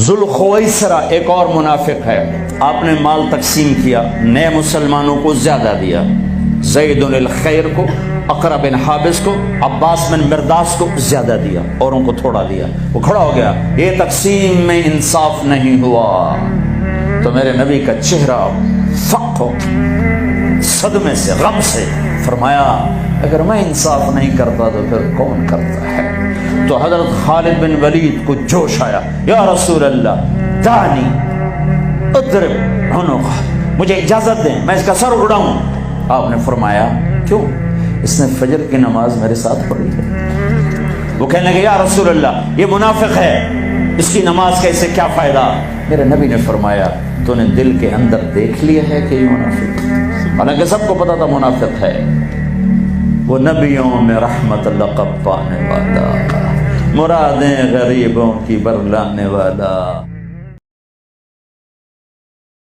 ذوالخویسرہ ایک اور منافق ہے، آپ نے مال تقسیم کیا، نئے مسلمانوں کو زیادہ دیا، زید الخیر کو، اقرا بن حابس کو، عباس بن مرداس کو زیادہ دیا، اوروں کو تھوڑا دیا۔ وہ کھڑا ہو گیا، یہ تقسیم میں انصاف نہیں ہوا۔ تو میرے نبی کا چہرہ فق ہو صدمے سے، غم سے، فرمایا اگر میں انصاف نہیں کرتا تو پھر کون کرتا ہے؟ تو حضرت خالد بن ولید کو جوش آیا، یا رسول اللہ دانی اضرب عنقہ، مجھے اجازت دیں میں اس کا سر اڑاؤں۔ آپ نے فرمایا کیوں؟ اس نے فجر کی نماز میرے ساتھ پڑھی ہے۔ وہ کہنے لگے یا رسول اللہ یہ منافق ہے، اس کی نماز کا اسے کیا فائدہ؟ میرے نبی نے فرمایا تو نے دل کے اندر دیکھ لیا ہے کہ یہ منافق ہے؟ حالانکہ سب کو پتا تھا منافق ہے۔ وہ نبیوں میں رحمت لقب پانے والا، مرادیں غریبوں کی برلانے والا۔